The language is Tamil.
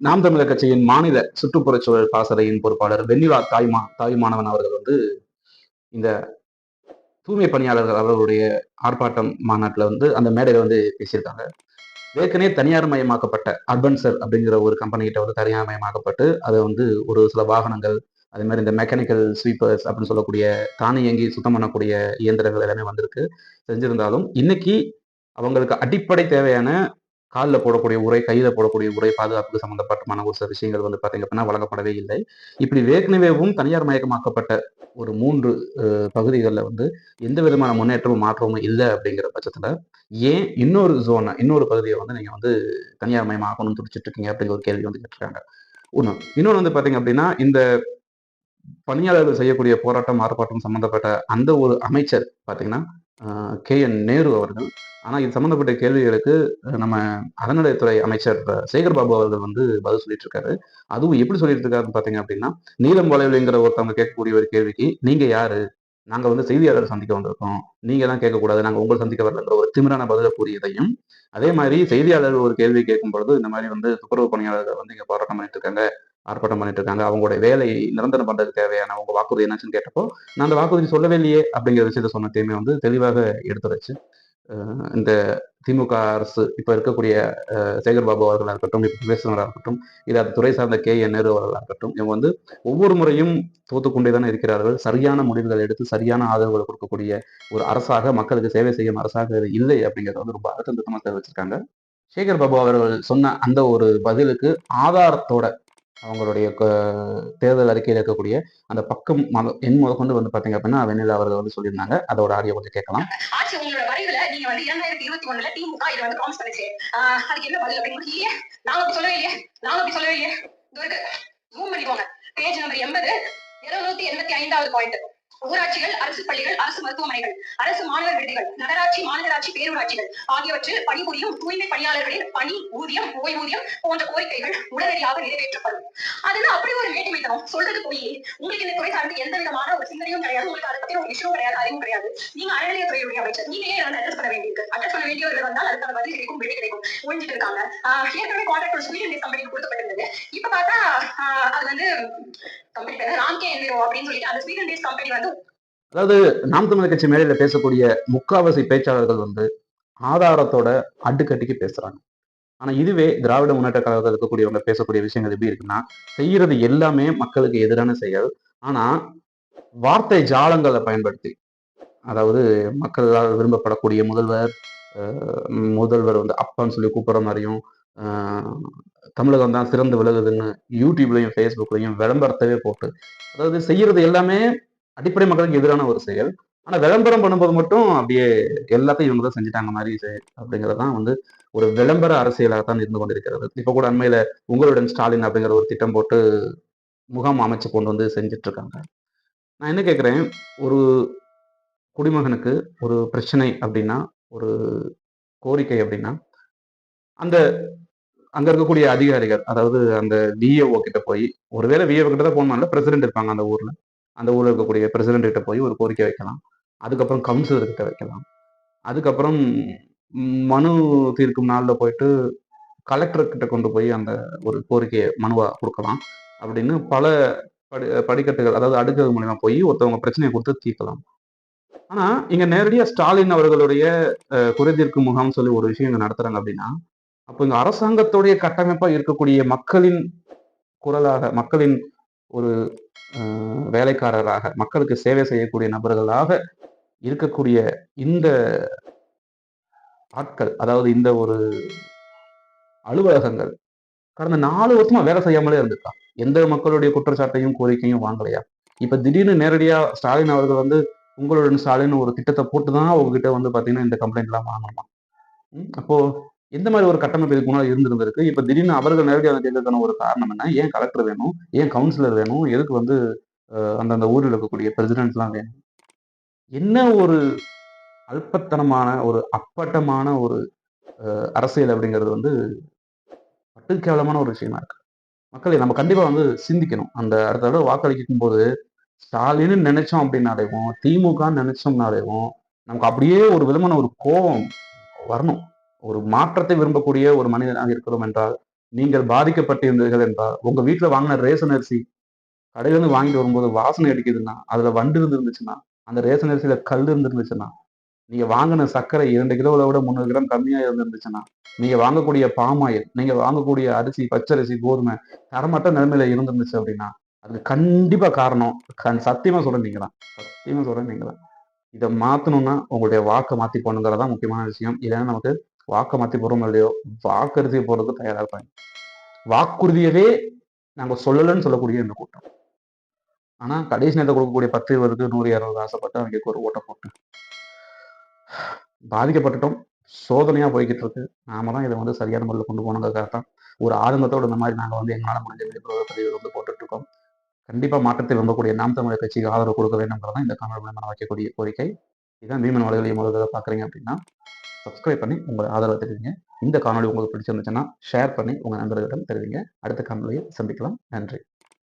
நாம் தமிழர் கட்சியின் மாநில சுற்றுப்புறச் சூழல் பாசறையின் பொறுப்பாளர் வெண்ணிலா தாய்மானவன் அவர்கள் வந்து இந்த தூய்மை பணியாளர்கள் அவர்களுடைய ஆர்ப்பாட்டம் மாநாட்டில் வந்து அந்த மேடையில வந்து பேசியிருக்காங்க. ஏற்கனவே தனியார் மயமாக்கப்பட்ட அர்பன்சர் அப்படிங்கிற ஒரு கம்பெனி கிட்ட வந்து தனியார் மயமாக்கப்பட்டு அதை வந்து ஒரு சில வாகனங்கள், அதே மாதிரி இந்த மெக்கானிக்கல் ஸ்வீப்பர்ஸ் அப்படின்னு சொல்லக்கூடிய தானியங்கி சுத்தம் பண்ணக்கூடிய இயந்திரங்கள் எல்லாமே வந்திருக்கு. செஞ்சிருந்தாலும் இன்னைக்கு அவங்களுக்கு அடிப்படை தேவையான காலில் போடக்கூடிய உரை, கையில போடக்கூடிய உரை, பாதுகாப்புக்கு சம்பந்தப்பட்டமான ஒரு சில விஷயங்கள் வந்து பார்த்தீங்க அப்படின்னா வழங்கப்படவே இல்லை. இப்படி ஏற்கனவேவும் தனியார் மயமாக்கப்பட்ட ஒரு 3 பகுதிகளில் வந்து எந்த விதமான முன்னேற்றமும் மாற்றமும் இல்லை அப்படிங்கிற பட்சத்துல ஏன் இன்னொரு பகுதியை வந்து நீங்க வந்து தனியார் மயமாக்கணும்னு துடிச்சிட்டு இருக்கீங்க அப்படிங்கிற ஒரு கேள்வி வந்து கேட்டிருக்காங்க. ஒண்ணு. இன்னொன்று வந்து பாத்தீங்க அப்படின்னா இந்த பணியாளர்கள் செய்யக்கூடிய போராட்டம், ஆர்ப்பாட்டம் சம்பந்தப்பட்ட அந்த ஒரு அமைச்சர் பாத்தீங்கன்னா கே.என். நேரு அவர்கள். ஆனா இது சம்பந்தப்பட்ட கேள்விகளுக்கு நம்ம அறநிலையத்துறை அமைச்சர் சேகர் பாபு அவர்கள் வந்து பதில் சொல்லிட்டு இருக்காரு. அதுவும் எப்படி சொல்லிட்டு இருக்காருன்னு பாத்தீங்க அப்படின்னா, நீலம் வளைவலைங்கிற ஒருத்தவங்க கேட்கக்கூடிய ஒரு கேள்விக்கு நீங்க யாரு? நாங்க வந்து செய்தியாளர் சந்திக்க வந்திருக்கோம். நீங்க தான் கேட்கக்கூடாது, நாங்க உங்களை சந்திக்க வரலங்கிற ஒரு திமிரான பதில கூறியதையும், அதே மாதிரி செய்தியாளர்கள் ஒரு கேள்வி கேட்கும் பொழுது இந்த மாதிரி வந்து துப்புரவு பணியாளர்கள் வந்து இங்க போராட்டம் பண்ணிட்டு இருக்காங்க, ஆர்ப்பாட்டம் பண்ணிட்டு இருக்காங்க, அவங்களுடைய வேலை நிரந்தரம் பண்றதுக்கு தேவையான உங்க வாக்குறுதி என்னாச்சுன்னு கேட்டப்போ நான் அந்த வாக்குறுதி சொல்லவே இல்லையே அப்படிங்கிற விஷயத்த சொன்னதையுமே வந்து தெளிவாக எடுத்துரைச்சு இந்த திமுக அரசு இப்ப இருக்கக்கூடிய சேகர் பாபு அவர்களாக இருக்கட்டும், இப்ப பேசுனராக இருக்கட்டும், இல்ல அது துறை சார்ந்த கே.என். நேரு அவர்களாக இருக்கட்டும், இவங்க வந்து ஒவ்வொரு முறையும் தோத்துக்கொண்டே தானே இருக்கிறார்கள். சரியான முடிவுகள் எடுத்து சரியான ஆதரவுகளை கொடுக்கக்கூடிய ஒரு அரசாக, மக்களுக்கு சேவை செய்யும் அரசாக இல்லை அப்படிங்கிறத வந்து ரொம்ப அழுத்தம் திருத்தமா தெரிவிச்சிருக்காங்க. சேகர் பாபு அவர்கள் சொன்ன அந்த ஒரு பதிலுக்கு ஆதாரத்தோட அவங்களுடைய தேர்தல் அறிக்கையில் இருக்கக்கூடிய அந்த பக்கம் எண் முதற்கொண்டு வந்து பாத்தீங்க அப்படின்னா வெண்ணிலா அவர்கள் வந்து சொல்லியிருந்தாங்க. அதோட ஆடியோ கொஞ்சம் கேட்கலாம். ஆட்சி உங்களோட வரைவுல நீங்க வந்து 2021 திமுக இது வந்து ப்ராமிஸ் பண்ணுச்சு. அதுக்கு என்ன பதில் அப்படின்னு இல்லையே, நாங்க அப்படி சொல்லவே இல்லையே. இது இருக்கு, ஜூம் பண்ணிக்கோங்க. பேஜ் நம்பர் 80, 285வது பாயிண்ட். ஊராட்சிகள், அரசு பள்ளிகள், அரசு மருத்துவமனைகள், அரசு மாணவர் விடுதிகள், நகராட்சி, மாநகராட்சி, பேரூராட்சிகள் ஆகியவற்றில் பணிபுரியும் தூய்மை பணியாளர்களின் பணி, ஊதியம், ஓய்வூதியம் போன்ற கோரிக்கைகள் உடனடியாக நிறைவேற்றப்படும். அதுல அப்படி ஒரு வேற்றுமைத்தனம் சொல்றது போய் உங்களுக்கு இந்த துறை சார்ந்து எந்த விதமான ஒரு சிந்தனையும் கிடையாது, உங்களுக்கு அதை பத்தி ஒரு விஷயம் கிடையாது, அறிவும் கிடையாது. நீங்க அறநிலையத்துறையுடைய அமைச்சர், நீங்க ஏன் வந்து அட்ரஸ் பண்ண வேண்டியிருக்கு? அட்ரஸ் பண்ண வேண்டியவர்கள் வந்தால் அதுக்கான பதில் கிடைக்கும், வெற்றி கிடைக்கும். ஒழிஞ்சிட்டு இருக்காங்க. ஏற்கனவே கான்ட்ராக்ட் ஒரு ஸ்வீடன் கம்பெனிக்கு கொடுக்கப்பட்டிருந்தது. இப்ப பார்த்தா அது வந்து கம்பெனி பேர் ராம்கே அப்படின்னு சொல்லிட்டு அந்த ஸ்வீடன் பேஸ் கம்பெனி வந்து, அதாவது நாம் தமிழர் கட்சி மேடையில பேசக்கூடிய முக்காவாசி பேச்சாளர்கள் வந்து ஆதாரத்தோட அடுக்கட்டிக்கு பேசுறாங்க. ஆனா இதுவே திராவிட முன்னேற்ற கழகத்தில் இருக்கக்கூடியவங்க பேசக்கூடிய விஷயங்கள் எப்படி இருக்குன்னா, செய்யறது எல்லாமே மக்களுக்கு எதிரான செயல். ஆனா வார்த்தை ஜாலங்களை பயன்படுத்தி, அதாவது மக்களால் விரும்பப்படக்கூடிய முதல்வர் வந்து அப்பான்னு சொல்லி கூப்பிடுற மாதிரியும், தமிழகம் தான் சிறந்து விலகுதுன்னு யூடியூப்லையும் ஃபேஸ்புக்லையும் விளம்பரத்தவே போட்டு, அதாவது செய்யறது எல்லாமே அடிப்படை மக்களுக்கு எதிரான ஒரு செயல். ஆனா விளம்பரம் பண்ணும்போது மட்டும் அப்படியே எல்லாத்தையும் இவங்க தான் செஞ்சுட்டாங்க மாதிரி அப்படிங்கிறதான் வந்து ஒரு விளம்பர அரசியலாகத்தான் இருந்து கொண்டிருக்கிறது. இப்ப கூட அண்மையில உங்களுடன் ஸ்டாலின் அப்படிங்கிற ஒரு திட்டம் போட்டு முகாம் அமைச்சு கொண்டு வந்து செஞ்சுட்டு இருக்காங்க. நான் என்ன கேட்கிறேன், ஒரு குடிமகனுக்கு ஒரு பிரச்சனை அப்படின்னா, ஒரு கோரிக்கை அப்படின்னா, அந்த அங்க இருக்கக்கூடிய அதிகாரிகள், அதாவது அந்த விஏஓ கிட்ட போய், ஒருவேளை விஏஓ கிட்ட தான் போகணும்னா பிரசிடென்ட் இருப்பாங்க அந்த ஊர்ல. அந்த ஊர்ல இருக்கக்கூடிய பிரசிடென்ட் கிட்ட போய் ஒரு கோரிக்கை வைக்கலாம். அதுக்கப்புறம் கவுன்சிலர் கிட்ட வைக்கலாம். அதுக்கப்புறம் மனு தீர்க்கும் நாள்ல போயிட்டு கலெக்டர் கிட்ட கொண்டு போய் அந்த ஒரு கோரிக்கையை மனுவா கொடுக்கலாம். அப்படின்னு பல படிக்கட்டுகள், அதாவது அடுக்குகள் மூலியமா போய் ஒருத்தவங்க பிரச்சனையை கொடுத்து தீர்க்கலாம். ஆனா இங்க நேரடியா ஸ்டாலின் அவர்களுடைய குறைதீர்க்கும் முகாம் சொல்லி ஒரு விஷயம் இங்க நடத்துறாங்க அப்படின்னா, அப்ப இந்த அரசாங்கத்துடைய கட்டமைப்பா இருக்கக்கூடிய மக்களின் குரலாக, மக்களின் ஒரு வேலைக்காரராக, மக்களுக்கு சேவை செய்யக்கூடிய நபர்களாக இருக்கக்கூடிய இந்த ஆட்கள், அதாவது இந்த ஒரு அலுவலகங்கள் கடந்த 4 வருஷமா வேலை செய்யாமலே இருந்திருக்கா? எந்த மக்களுடைய குற்றச்சாட்டையும் கோரிக்கையும் வாங்கலையா? இப்ப திடீர்னு நேரடியா ஸ்டாலின் அவர்கள் வந்து உங்களுடன் ஸ்டாலின் ஒரு திட்டத்தை போட்டுதான் உங்ககிட்ட வந்து பாத்தீங்கன்னா இந்த கம்ப்ளைண்ட் எல்லாம் வாங்கணுமா? அப்போ எந்த மாதிரி ஒரு கட்டமைப்பு இதுக்கு முன்னாடி இருந்திருக்கு? இப்ப திடீர்னு அவர்கள் நேரடியாக கேட்கறதுக்கான ஒரு காரணம் என்ன? ஏன் கலெக்டர் வேணும்? ஏன் கவுன்சிலர் வேணும்? எதுக்கு வந்து அந்தந்த ஊரில் இருக்கக்கூடிய பிரசிடென்ட் எல்லாம் வேணும்? என்ன ஒரு அல்பத்தனமான ஒரு அப்பட்டமான ஒரு அரசியல் அப்படிங்கிறது வந்து பட்டுக்கேவலமான ஒரு விஷயமா இருக்கு. மக்களை நம்ம கண்டிப்பா வந்து சிந்திக்கணும். அந்த அடுத்த தடவை வாக்களிக்கும் போது ஸ்டாலின்னு நினைச்சோம் அப்படின்னாலேவும், திமுகன்னு நினைச்சோம்னாலேவும், நமக்கு அப்படியே ஒரு விதமான ஒரு கோபம் வரணும். ஒரு மாற்றத்தை விரும்பக்கூடிய ஒரு மனிதனாக இருக்கிறோம் என்றால் நீங்கள் பாதிக்கப்பட்டிருந்தீர்கள் என்றால் உங்க வீட்டுல வாங்கின ரேஷன் அரிசி கடையிலிருந்து வாங்கிட்டு வரும்போது வாசனை அடிக்குதுன்னா, அதுல வண்டு இருந்துச்சுன்னா, அந்த ரேஷன் அரிசியில கல் இருந்துருந்துச்சுன்னா, நீங்க வாங்கின சர்க்கரை 2 கிலோவை விட 300 கிராம் கம்மியா இருந்துருந்துச்சுன்னா, நீங்க வாங்கக்கூடிய பாமாயில், நீங்க வாங்கக்கூடிய அரிசி, பச்சரிசி, கோதுமை தரமற்ற நிலைமையில இருந்துருந்துச்சு அப்படின்னா, அதுக்கு கண்டிப்பா காரணம் சத்தியமா சொல்றேன் நீங்க தான். சத்தியமா சொல்றேன் நீங்க தான். இதை மாத்தணும்னா உங்களுடைய வாக்கை மாத்தி போகணுங்கிறதான் முக்கியமான விஷயம். இல்லைன்னா நமக்கு வாக்கை மாத்தி போறோம் இல்லையோ, வாக்கரிசி போறதுக்கு தயாரா இருப்பாங்க. வாக்குறுதியவே நாங்க சொல்லலைன்னு சொல்லக்கூடிய இந்த கூட்டம். ஆனா கடைசி நேரத்தில் கொடுக்கக்கூடிய 10, 20, 100, 200 ஆசைப்பட்டு அவங்களுக்கு ஒரு ஓட்டை போட்டு பாதிக்கப்பட்டுட்டோம். சோதனையா போய்கிட்டு இருக்கு. நாம தான் இதை வந்து சரியான முறையில் கொண்டு போகணுங்கிறதுக்காக தான் ஒரு ஆதங்கத்தோடு இந்த மாதிரி நாங்கள் வந்து எங்களால் முடிஞ்ச விழிப்புணர்வு பதிவுகள் வந்து போட்டுட்டு இருக்கோம். கண்டிப்பா மாற்றத்தை விரும்பக்கூடிய நாம் தமிழர் கட்சிக்கு ஆதரவு கொடுக்க வேண்டும்ங்கிறதான் இந்த காணொலி மூலமா நான் வைக்கக்கூடிய கோரிக்கை. இதான் பீமன் வலைவலியை முதல்ல பார்க்குறீங்க அப்படின்னா சப்ஸ்கிரைப் பண்ணி உங்கள் ஆதரவை தெரிவிங்க. இந்த காணொலி உங்களுக்கு பிடிச்சிருந்துச்சுன்னா ஷேர் பண்ணி உங்கள் நண்பர்களிடம் தெரிவிங்க. அடுத்த காணொலியில் சந்திக்கலாம். நன்றி.